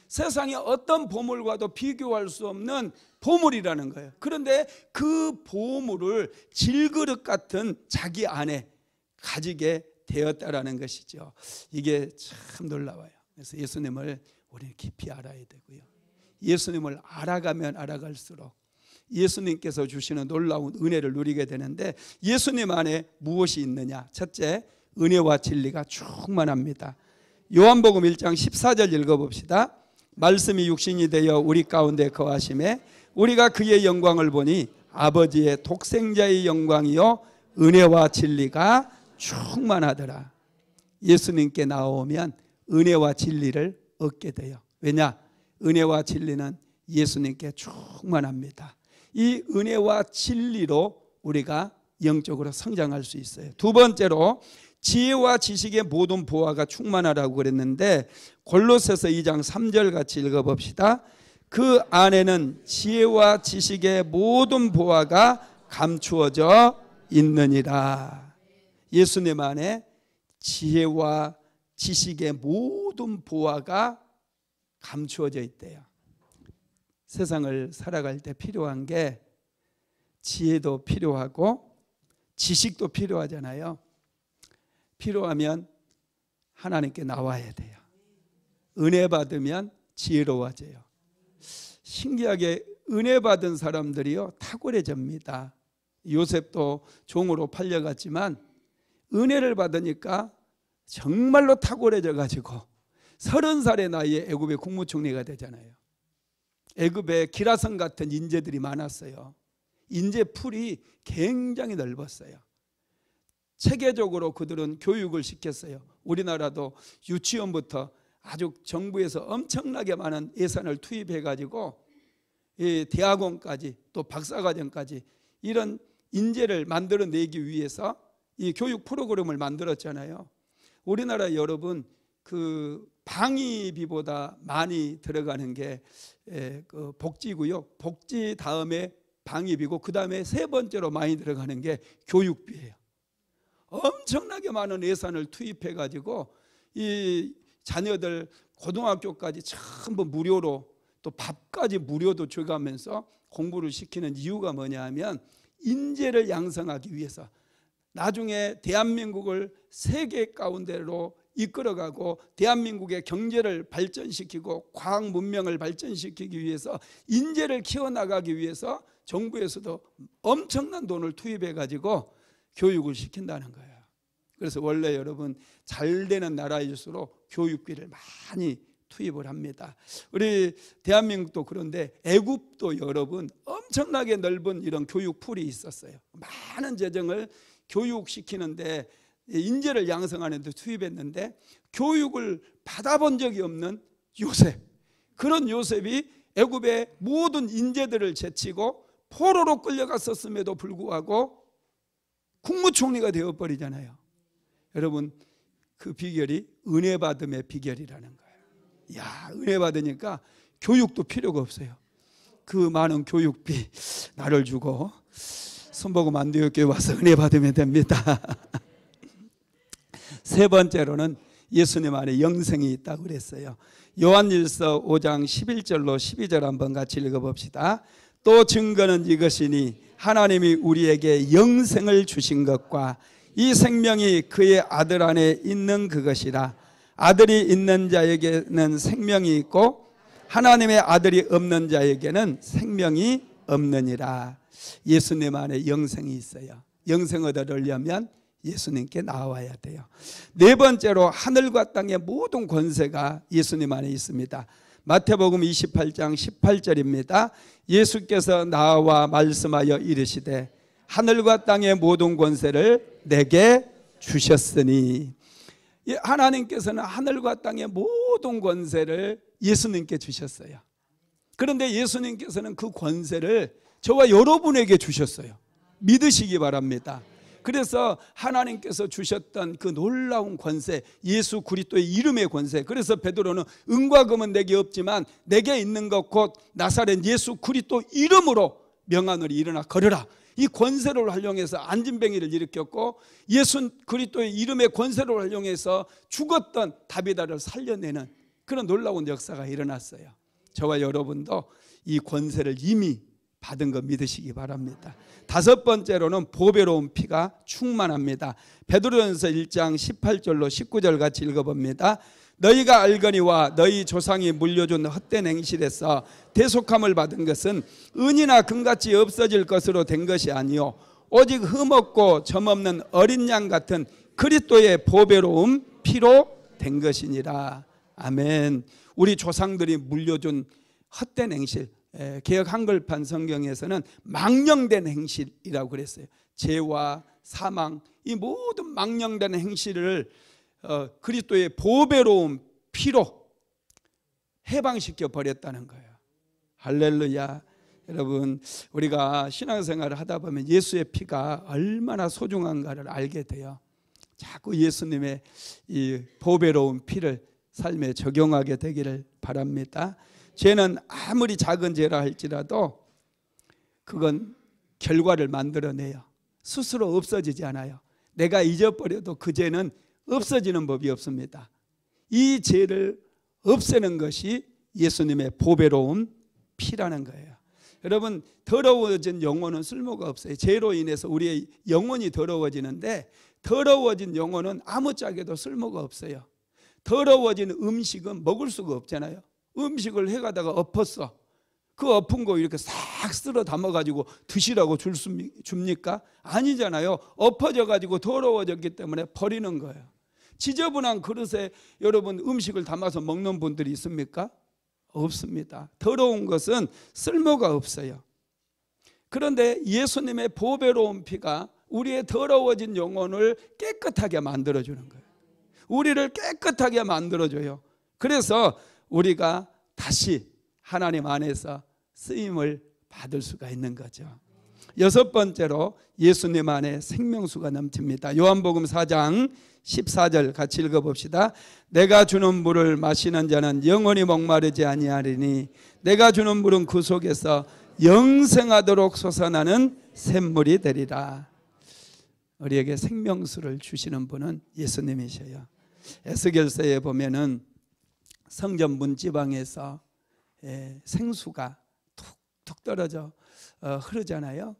세상에 어떤 보물과도 비교할 수 없는 보물이라는 거예요. 그런데 그 보물을 질그릇 같은 자기 안에 가지게 되었다라는 것이죠. 이게 참 놀라워요. 그래서 예수님을 우리는 깊이 알아야 되고요. 예수님을 알아가면 알아갈수록 예수님께서 주시는 놀라운 은혜를 누리게 되는데, 예수님 안에 무엇이 있느냐? 첫째, 은혜와 진리가 충만합니다. 요한복음 1장 14절 읽어봅시다. 말씀이 육신이 되어 우리 가운데 거하심에 우리가 그의 영광을 보니 아버지의 독생자의 영광이요 은혜와 진리가 충만하더라. 예수님께 나오면 은혜와 진리를 얻게 돼요. 왜냐? 은혜와 진리는 예수님께 충만합니다. 이 은혜와 진리로 우리가 영적으로 성장할 수 있어요. 두 번째로 지혜와 지식의 모든 보화가 충만하라고 그랬는데 골로새서 2장 3절 같이 읽어봅시다. 그 안에는 지혜와 지식의 모든 보화가 감추어져 있느니라. 예수님 안에 지혜와 지식의 모든 보화가 감추어져 있대요. 세상을 살아갈 때 필요한 게 지혜도 필요하고 지식도 필요하잖아요. 필요하면 하나님께 나와야 돼요. 은혜 받으면 지혜로워져요. 신기하게 은혜 받은 사람들이요 탁월해집니다. 요셉도 종으로 팔려갔지만 은혜를 받으니까 정말로 탁월해져 가지고 30살의 나이에 애굽의 국무총리가 되잖아요. 애굽에 기라성 같은 인재들이 많았어요. 인재 풀이 굉장히 넓었어요. 체계적으로 그들은 교육을 시켰어요. 우리나라도 유치원부터 아주 정부에서 엄청나게 많은 예산을 투입해 가지고 대학원까지 또 박사과정까지 이런 인재를 만들어내기 위해서 이 교육 프로그램을 만들었잖아요. 우리나라 여러분 그 방위비보다 많이 들어가는 게 그 복지고요. 복지 다음에 방위비고 그 다음에 세 번째로 많이 들어가는 게 교육비예요. 엄청나게 많은 예산을 투입해 가지고 이 자녀들 고등학교까지 전부 무료로 또 밥까지 무료도 줘가면서 공부를 시키는 이유가 뭐냐 하면 인재를 양성하기 위해서 나중에 대한민국을 세계 가운데로 이끌어가고 대한민국의 경제를 발전시키고 과학 문명을 발전시키기 위해서 인재를 키워나가기 위해서 정부에서도 엄청난 돈을 투입해 가지고 교육을 시킨다는 거예요. 그래서 원래 여러분 잘 되는 나라일수록 교육비를 많이 투입을 합니다. 우리 대한민국도 그런데 애굽도 여러분 엄청나게 넓은 이런 교육풀이 있었어요. 많은 재정을 교육시키는데 인재를 양성하는 데 투입했는데 교육을 받아본 적이 없는 요셉, 그런 요셉이 애굽의 모든 인재들을 제치고 포로로 끌려갔었음에도 불구하고 국무총리가 되어버리잖아요. 여러분 그 비결이 은혜 받음의 비결이라는 거예요. 야, 은혜 받으니까 교육도 필요가 없어요. 그 많은 교육비 나를 주고 손보고 만두교회 와서 은혜 받으면 됩니다. 세 번째로는 예수님 안에 영생이 있다고 그랬어요. 요한일서 5장 11절로 12절 한번 같이 읽어봅시다. 또 증거는 이것이니 하나님이 우리에게 영생을 주신 것과 이 생명이 그의 아들 안에 있는 그것이라. 아들이 있는 자에게는 생명이 있고 하나님의 아들이 없는 자에게는 생명이 없느니라. 예수님 안에 영생이 있어요. 영생 얻으려면 예수님께 나와야 돼요. 네 번째로 하늘과 땅의 모든 권세가 예수님 안에 있습니다. 마태복음 28장 18절입니다. 예수께서 나와 말씀하여 이르시되 하늘과 땅의 모든 권세를 내게 주셨으니, 하나님께서는 하늘과 땅의 모든 권세를 예수님께 주셨어요. 그런데 예수님께서는 그 권세를 저와 여러분에게 주셨어요. 믿으시기 바랍니다. 그래서 하나님께서 주셨던 그 놀라운 권세, 예수 그리스도의 이름의 권세. 그래서 베드로는 은과 금은 내게 없지만 내게 있는 것 곧 나사렛 예수 그리스도 이름으로 명하노니 일어나 걸으라. 이 권세를 활용해서 안진뱅이를 일으켰고 예수 그리스도의 이름의 권세를 활용해서 죽었던 다비다를 살려내는 그런 놀라운 역사가 일어났어요. 저와 여러분도 이 권세를 이미 받은 거 믿으시기 바랍니다. 다섯 번째로는 보배로운 피가 충만합니다. 베드로전서 1장 18절로 19절 같이 읽어봅니다. 너희가 알거니와 너희 조상이 물려준 헛된 행실에서 대속함을 받은 것은 은이나 금같이 없어질 것으로 된 것이 아니요 오직 흠없고 점없는 어린 양 같은 그리스도의 보배로운 피로 된 것이니라. 아멘. 우리 조상들이 물려준 헛된 행실, 개역 한글판 성경에서는 망령된 행실이라고 그랬어요. 죄와 사망, 이 모든 망령된 행실을 그리스도의 보배로운 피로 해방시켜 버렸다는 거예요. 할렐루야. 여러분, 우리가 신앙생활을 하다 보면 예수의 피가 얼마나 소중한가를 알게 돼요. 자꾸 예수님의 이 보배로운 피를 삶에 적용하게 되기를 바랍니다. 죄는 아무리 작은 죄라 할지라도 그건 결과를 만들어내요. 스스로 없어지지 않아요. 내가 잊어버려도 그 죄는 없어지는 법이 없습니다. 이 죄를 없애는 것이 예수님의 보배로운 피라는 거예요. 여러분, 더러워진 영혼은 쓸모가 없어요. 죄로 인해서 우리의 영혼이 더러워지는데 더러워진 영혼은 아무짝에도 쓸모가 없어요. 더러워진 음식은 먹을 수가 없잖아요. 음식을 해가다가 엎었어. 그 엎은 거 이렇게 싹 쓸어 담아가지고 드시라고 줍니까? 아니잖아요. 엎어져가지고 더러워졌기 때문에 버리는 거예요. 지저분한 그릇에 여러분 음식을 담아서 먹는 분들이 있습니까? 없습니다. 더러운 것은 쓸모가 없어요. 그런데 예수님의 보배로운 피가 우리의 더러워진 영혼을 깨끗하게 만들어주는 거예요. 우리를 깨끗하게 만들어줘요. 그래서 우리가 다시 하나님 안에서 쓰임을 받을 수가 있는 거죠. 여섯 번째로 예수님 안에 생명수가 넘칩니다. 요한복음 4장 14절 같이 읽어봅시다. 내가 주는 물을 마시는 자는 영원히 목마르지 아니하리니 내가 주는 물은 그 속에서 영생하도록 솟아나는 샘물이 되리라. 우리에게 생명수를 주시는 분은 예수님이셔요. 에스겔서에 보면은 성전 문지방에서 생수가 툭툭 떨어져 흐르잖아요.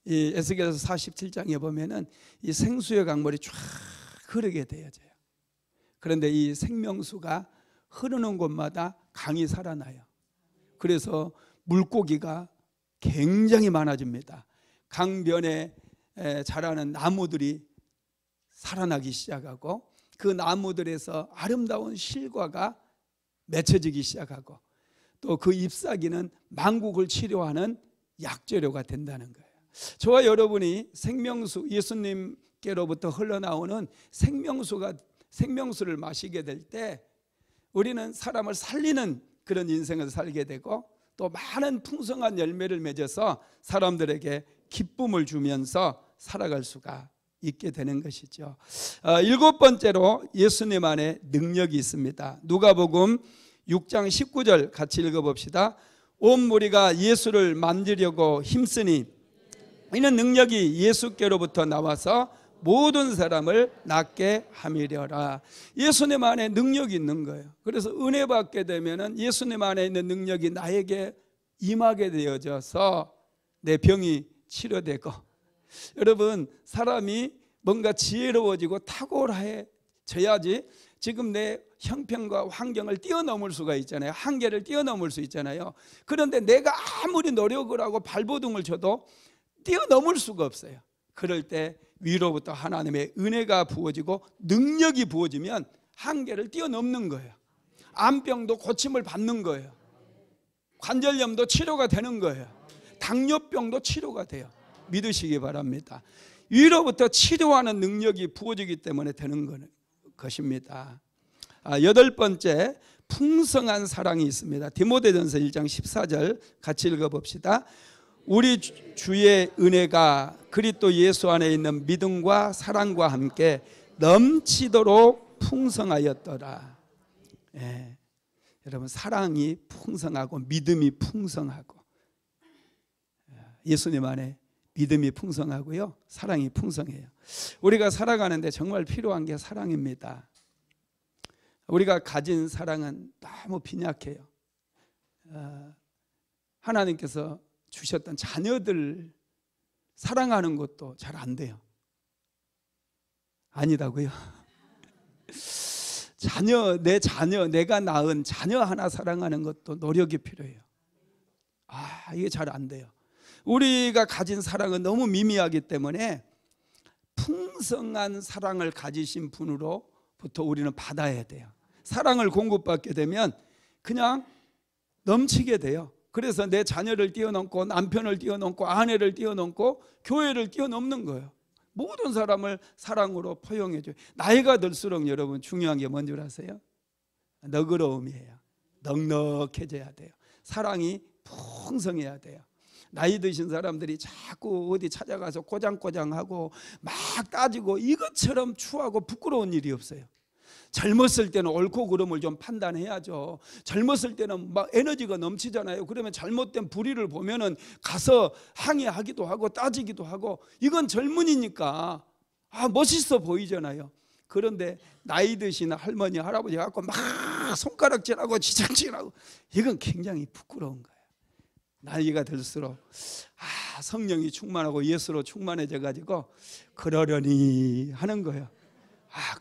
이 에스겔서 47장에 보면은 이 생수의 강물이 쫙 흐르게 되어져요. 그런데 이 생명수가 흐르는 곳마다 강이 살아나요. 그래서 물고기가 굉장히 많아집니다. 강변에 자라는 나무들이 살아나기 시작하고 그 나무들에서 아름다운 실과가 맺혀지기 시작하고 또 그 잎사귀는 망국을 치료하는 약재료가 된다는 거예요. 저와 여러분이 생명수, 예수님께로부터 흘러나오는 생명수를 마시게 될 때 우리는 사람을 살리는 그런 인생을 살게 되고 또 많은 풍성한 열매를 맺어서 사람들에게 기쁨을 주면서 살아갈 수가 있게 되는 것이죠. 일곱 번째로 예수님 안에 능력이 있습니다. 누가복음 6장 19절 같이 읽어봅시다. 온 무리가 예수를 만지려고 힘쓰니 이는 능력이 예수께로부터 나와서 모든 사람을 낫게 함이려라. 예수님 안에 능력이 있는 거예요. 그래서 은혜 받게 되면은 예수님 안에 있는 능력이 나에게 임하게 되어져서 내 병이 치료되고, 여러분 사람이 뭔가 지혜로워지고 탁월해져야지 지금 내 형편과 환경을 뛰어넘을 수가 있잖아요. 한계를 뛰어넘을 수 있잖아요. 그런데 내가 아무리 노력을 하고 발버둥을 쳐도 뛰어넘을 수가 없어요. 그럴 때 위로부터 하나님의 은혜가 부어지고 능력이 부어지면 한계를 뛰어넘는 거예요. 암병도 고침을 받는 거예요. 관절염도 치료가 되는 거예요. 당뇨병도 치료가 돼요. 믿으시기 바랍니다. 위로부터 치료하는 능력이 부어지기 때문에 되는 것입니다. 여덟 번째, 풍성한 사랑이 있습니다. 디모데전서 1장 14절 같이 읽어봅시다. 우리 주의 은혜가 그리스도 예수 안에 있는 믿음과 사랑과 함께 넘치도록 풍성하였더라. 여러분, 사랑이 풍성하고 믿음이 풍성하고, 예수님 안에 믿음이 풍성하고요, 사랑이 풍성해요. 우리가 살아가는데 정말 필요한 게 사랑입니다. 우리가 가진 사랑은 너무 빈약해요. 하나님께서 주셨던 자녀들 사랑하는 것도 잘 안 돼요. 아니라고요? 내 자녀, 내가 낳은 자녀 하나 사랑하는 것도 노력이 필요해요. 이게 잘 안 돼요. 우리가 가진 사랑은 너무 미미하기 때문에 풍성한 사랑을 가지신 분으로부터 우리는 받아야 돼요. 사랑을 공급받게 되면 그냥 넘치게 돼요. 그래서 내 자녀를 뛰어넘고 남편을 뛰어넘고 아내를 뛰어넘고 교회를 뛰어넘는 거예요. 모든 사람을 사랑으로 포용해줘요. 나이가 들수록 여러분 중요한 게 뭔지 아세요? 너그러움이에요. 넉넉해져야 돼요. 사랑이 풍성해야 돼요. 나이 드신 사람들이 자꾸 어디 찾아가서 꼬장꼬장하고 막 따지고 이것처럼 추하고 부끄러운 일이 없어요. 젊었을 때는 옳고 그름을 좀 판단해야죠. 젊었을 때는 막 에너지가 넘치잖아요. 그러면 잘못된 불의를 보면은 가서 항의하기도 하고 따지기도 하고, 이건 젊은이니까 멋있어 보이잖아요. 그런데 나이 드신 할머니 할아버지 갖고 막 손가락질하고 지적질하고, 이건 굉장히 부끄러운 거예요. 나이가 들수록 성령이 충만하고 예수로 충만해져 가지고 그러려니 하는 거예요.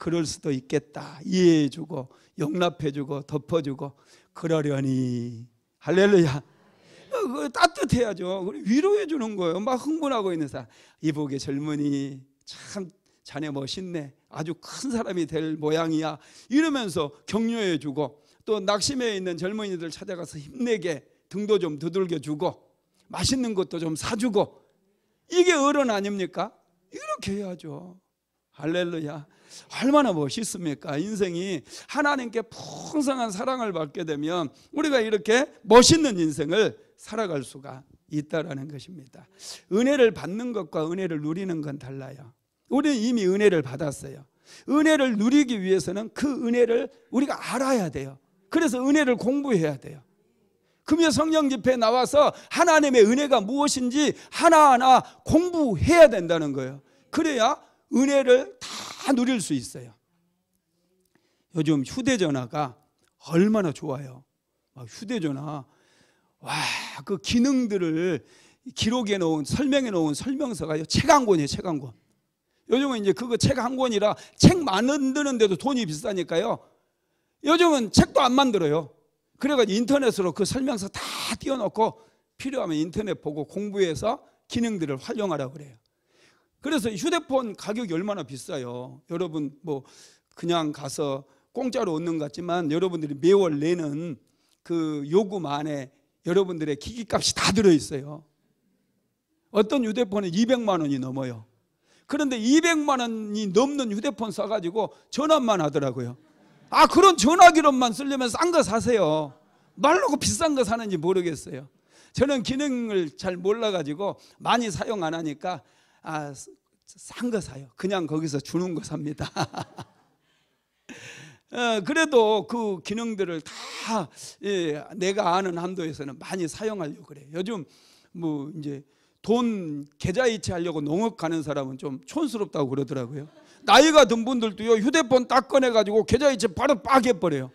그럴 수도 있겠다, 이해해주고 용납해주고 덮어주고 그러려니. 할렐루야. 따뜻해야죠. 위로해주는 거예요. 막 흥분하고 있는 사람, 이보게 젊은이 참 자네 멋있네, 아주 큰 사람이 될 모양이야, 이러면서 격려해주고, 또 낙심해 있는 젊은이들 찾아가서 힘내게 등도 좀 두들겨주고 맛있는 것도 좀 사주고, 이게 어른 아닙니까? 이렇게 해야죠. 할렐루야. 얼마나 멋있습니까? 인생이 하나님께 풍성한 사랑을 받게 되면 우리가 이렇게 멋있는 인생을 살아갈 수가 있다라는 것입니다. 은혜를 받는 것과 은혜를 누리는 건 달라요. 우리는 이미 은혜를 받았어요. 은혜를 누리기 위해서는 그 은혜를 우리가 알아야 돼요. 그래서 은혜를 공부해야 돼요. 금요 성령 집회에 나와서 하나님의 은혜가 무엇인지 하나하나 공부해야 된다는 거예요. 그래야 은혜를 다 누릴 수 있어요. 요즘 휴대전화가 얼마나 좋아요. 휴대전화, 그 기능들을 기록해 놓은, 설명해 놓은 설명서가 책 한 권이에요. 책 한 권. 요즘은 이제 그거 책 한 권이라 책 만드는데도 돈이 비싸니까요, 요즘은 책도 안 만들어요. 그래가지고 인터넷으로 그 설명서 다 띄워놓고 필요하면 인터넷 보고 공부해서 기능들을 활용하라고 그래요. 그래서 휴대폰 가격이 얼마나 비싸요. 여러분 그냥 가서 공짜로 얻는 것 같지만 여러분들이 매월 내는 그 요금 안에 여러분들의 기기값이 다 들어있어요. 어떤 휴대폰은 200만 원이 넘어요. 그런데 200만 원이 넘는 휴대폰 사가지고 전화만 하더라고요. 그런 전화기로만 쓰려면 싼 거 사세요. 말로 비싼 거 사는지 모르겠어요. 저는 기능을 잘 몰라가지고 많이 사용 안 하니까 싼 거 사요. 그냥 거기서 주는 거 삽니다. 그래도 그 기능들을 다 내가 아는 한도에서는 많이 사용하려고 그래요. 요즘 이제 돈 계좌이체 하려고 농업 가는 사람은 좀 촌스럽다고 그러더라고요. 나이가 든 분들도요, 휴대폰 딱 꺼내가지고 계좌이체 바로 빡 해버려요.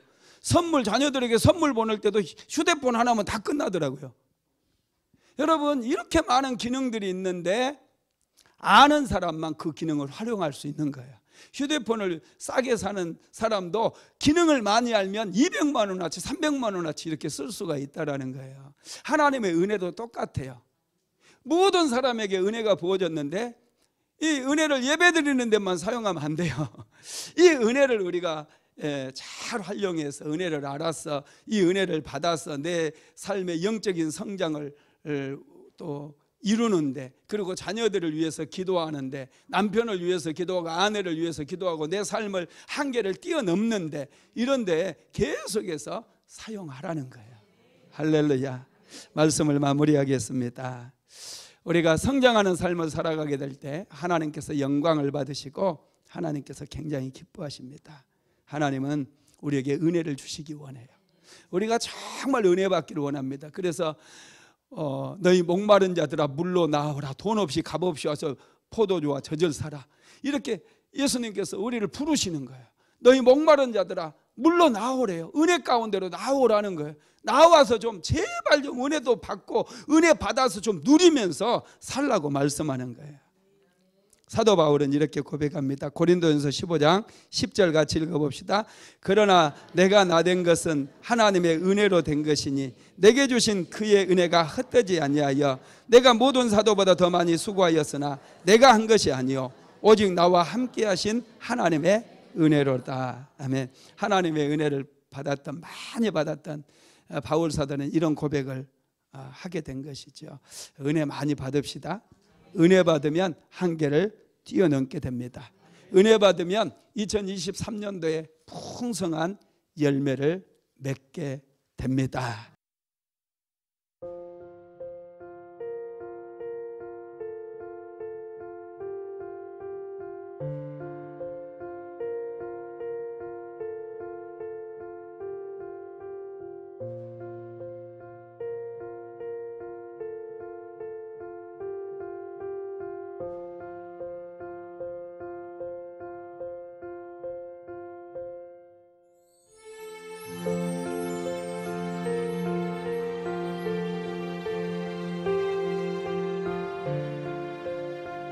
자녀들에게 선물 보낼 때도 휴대폰 하나면 다 끝나더라고요. 여러분, 이렇게 많은 기능들이 있는데 아는 사람만 그 기능을 활용할 수 있는 거예요. 휴대폰을 싸게 사는 사람도 기능을 많이 알면 200만 원어치 300만 원어치 이렇게 쓸 수가 있다는 거예요. 하나님의 은혜도 똑같아요. 모든 사람에게 은혜가 부어졌는데 이 은혜를 예배드리는 데만 사용하면 안 돼요. 이 은혜를 우리가 잘 활용해서, 은혜를 알아서, 이 은혜를 받아서 내 삶의 영적인 성장을 또 이루는데, 그리고 자녀들을 위해서 기도하는데, 남편을 위해서 기도하고 아내를 위해서 기도하고 내 삶을 한계를 뛰어넘는데, 이런데 계속해서 사용하라는 거예요. 할렐루야. 말씀을 마무리하겠습니다. 우리가 성장하는 삶을 살아가게 될 때 하나님께서 영광을 받으시고 하나님께서 굉장히 기뻐하십니다. 하나님은 우리에게 은혜를 주시기 원해요. 우리가 정말 은혜 받기를 원합니다. 그래서 너희 목마른 자들아 물로 나오라, 돈 없이 값 없이 와서 포도주와 젖을 사라, 이렇게 예수님께서 우리를 부르시는 거예요. 너희 목마른 자들아 물로 나오래요. 은혜 가운데로 나오라는 거예요. 나와서 좀 제발 좀 은혜도 받고 은혜 받아서 좀 누리면서 살라고 말씀하는 거예요. 사도 바울은 이렇게 고백합니다. 고린도전서 15장 10절 같이 읽어봅시다. 그러나 내가 나된 것은 하나님의 은혜로 된 것이니 내게 주신 그의 은혜가 헛되지 아니하여 내가 모든 사도보다 더 많이 수고하였으나 내가 한 것이 아니요 오직 나와 함께 하신 하나님의 은혜로다. 아멘. 하나님의 은혜를 많이 받았던 바울 사도는 이런 고백을 하게 된 것이죠. 은혜 많이 받읍시다. 은혜 받으면 한계를 뛰어넘게 됩니다. 은혜 받으면 2023년도에 풍성한 열매를 맺게 됩니다.